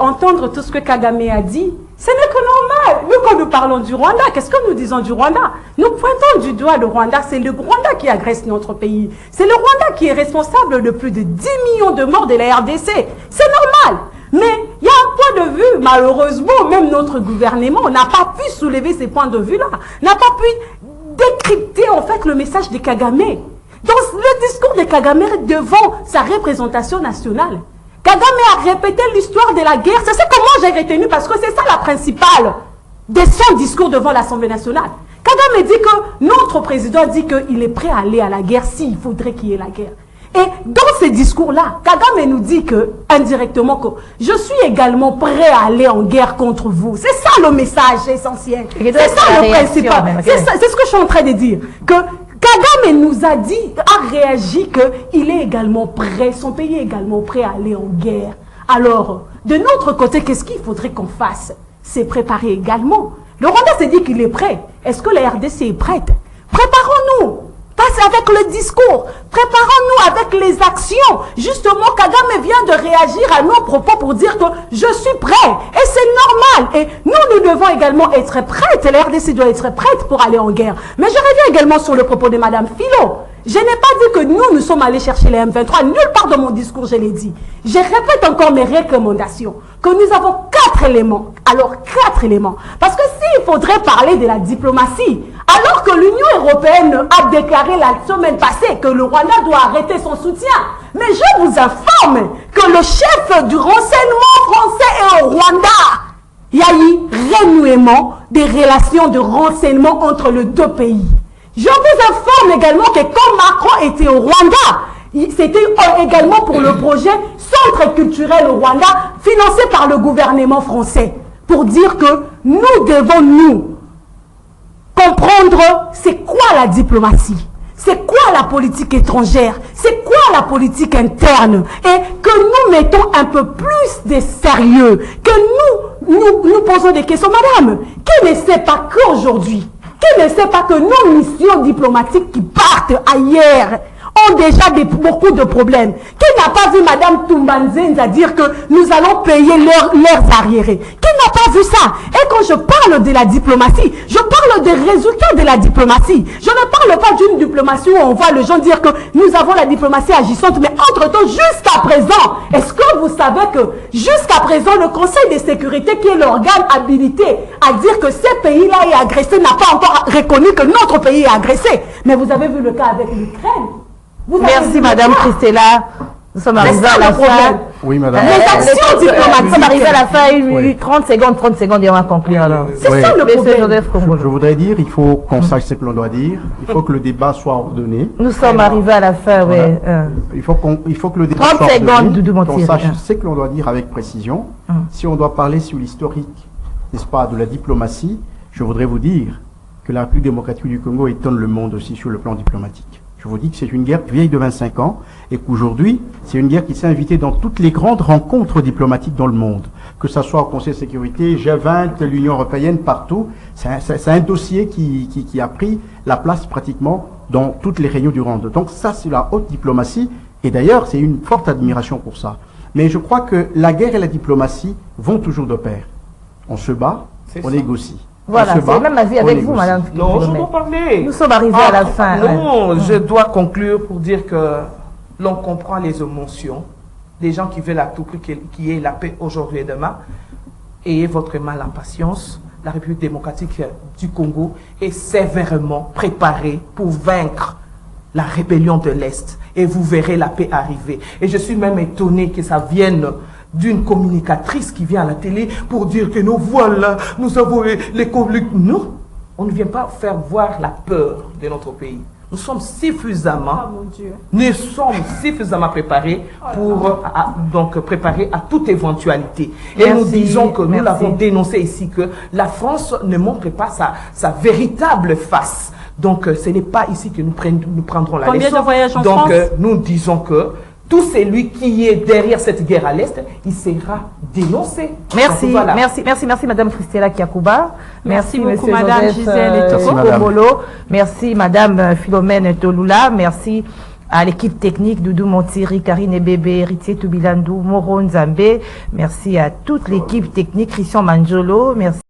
entendre tout ce que Kagame a dit, ce n'est que normal. Nous, quand nous parlons du Rwanda, qu'est-ce que nous disons du Rwanda? Nous pointons du doigt le Rwanda. C'est le Rwanda qui agresse notre pays. C'est le Rwanda qui est responsable de plus de 10 millions de morts de la RDC. C'est normal. Mais il y a un point de vue, malheureusement, même notre gouvernement n'a pas pu soulever ces points de vue-là. N'a pas pu décrypter, en fait, le message de Kagame. Dans le discours de Kagame devant sa représentation nationale, Kagame a répété l'histoire de la guerre. C'est ça que moi j'ai retenu parce que c'est ça la principale de son discours devant l'Assemblée nationale. Kagame dit que notre président dit qu'il est prêt à aller à la guerre s'il faudrait qu'il y ait la guerre. Et dans ce discours-là, Kagame nous dit indirectement que je suis également prêt à aller en guerre contre vous. C'est ça le message essentiel. C'est ça le principal. C'est ce que je suis en train de dire. Que Kagame nous a réagi qu'il est également prêt, son pays est également prêt à aller en guerre. Alors, de notre côté, qu'est-ce qu'il faudrait qu'on fasse? C'est préparer également. Le Rwanda s'est dit qu'il est prêt. Est-ce que la RDC est prête? Préparons-nous. Passe avec le discours. Préparons-nous avec les actions. Justement, Kagame vient de réagir à nos propos pour dire que je suis prêt. Et c'est normal. Et nous devons également être prêtes. La RDC doit être prête pour aller en guerre. Mais je reviens également sur le propos de Madame Philo. Je n'ai pas dit que nous sommes allés chercher les M23. Nulle part de mon discours, je l'ai dit. Je répète encore mes recommandations. Que nous avons 4 éléments. Alors, 4 éléments. Parce que s'il faudrait parler de la diplomatie, alors que l'Union européenne a déclaré la semaine passée que le Rwanda doit arrêter son soutien. Mais je vous informe que le chef du renseignement français est au Rwanda. Il y a eu renouement des relations de renseignement entre les deux pays. Je vous informe également que quand Macron était au Rwanda, c'était également pour le projet Centre culturel au Rwanda, financé par le gouvernement français, pour dire que nous devons comprendre c'est quoi la diplomatie, c'est quoi la politique étrangère, c'est quoi la politique interne, et que nous mettons un peu plus de sérieux, que nous posons des questions. Madame, qui ne sait pas qu'aujourd'hui, qui ne sait pas que nos missions diplomatiques qui partent ailleurs ont déjà beaucoup de problèmes? Qui n'a pas vu Madame Toumbanzenza dire que nous allons payer leurs arriérés? Qui n'a pas vu ça? Et quand je parle de la diplomatie, je parle des résultats de la diplomatie. Je ne parle pas d'une diplomatie où on voit les gens dire que nous avons la diplomatie agissante, mais entre-temps, jusqu'à présent, est-ce que vous savez que jusqu'à présent, le Conseil de sécurité, qui est l'organe habilité à dire que ces pays-là est agressé, n'a pas encore reconnu que notre pays est agressé? Mais vous avez vu le cas avec l'Ukraine. Merci Madame Christella. Nous sommes arrivés à la fin. Oui, madame. Les actions diplomatiques. Nous sommes arrivés à la fin, 1 minute, 30 secondes et on va conclure. C'est ça le problème. Je voudrais dire, il faut qu'on sache ce que l'on doit dire. Il faut que le débat soit ordonné. Nous sommes arrivés à la fin, oui. Il faut que le débat soit ordonné, qu'on sache ce que l'on doit dire avec précision. Si on doit parler sur l'historique, n'est-ce pas, de la diplomatie, je voudrais vous dire que la République démocratique du Congo étonne le monde aussi sur le plan diplomatique. Je vous dis que c'est une guerre vieille de 25 ans et qu'aujourd'hui, c'est une guerre qui s'est invitée dans toutes les grandes rencontres diplomatiques dans le monde. Que ce soit au Conseil de sécurité, G20, l'Union européenne, partout. C'est un dossier qui a pris la place pratiquement dans toutes les réunions du monde. Donc ça, c'est la haute diplomatie. Et d'ailleurs, c'est une forte admiration pour ça. Mais je crois que la guerre et la diplomatie vont toujours de pair. On se bat, on négocie. Voilà, c'est le même avis avec vous, madame. Non, je dois parler. Nous sommes arrivés à la fin. Non, je dois conclure pour dire que l'on comprend les émotions des gens qui veulent à tout prix qu'il y ait la paix aujourd'hui et demain. Ayez votre mal en patience. La République démocratique du Congo est sévèrement préparée pour vaincre la rébellion de l'Est. Et vous verrez la paix arriver. Et je suis même étonné que ça vienne d'une communicatrice qui vient à la télé pour dire que nous voilà, nous avons les conflits. Non, on ne vient pas faire voir la peur de notre pays. Nous sommes suffisamment, préparés pour donc préparer à toute éventualité. Et nous disons que nous l'avons dénoncé ici que la France ne montre pas sa véritable face. Donc ce n'est pas ici que nous prendrons la leçon. Donc nous disons que tout celui qui est derrière cette guerre à l'Est, il sera dénoncé. Merci, voilà. merci Madame Christella Kiakouba. Merci beaucoup Monsieur Madame Joseph, Gisèle Komolo. Merci Madame Philomène Tolula. Merci à l'équipe technique Doudou Montiri, Karine Bébé, Héritier Toubilandou, Moro Nzambe. Merci à toute l'équipe technique, Christian Manjolo. Merci.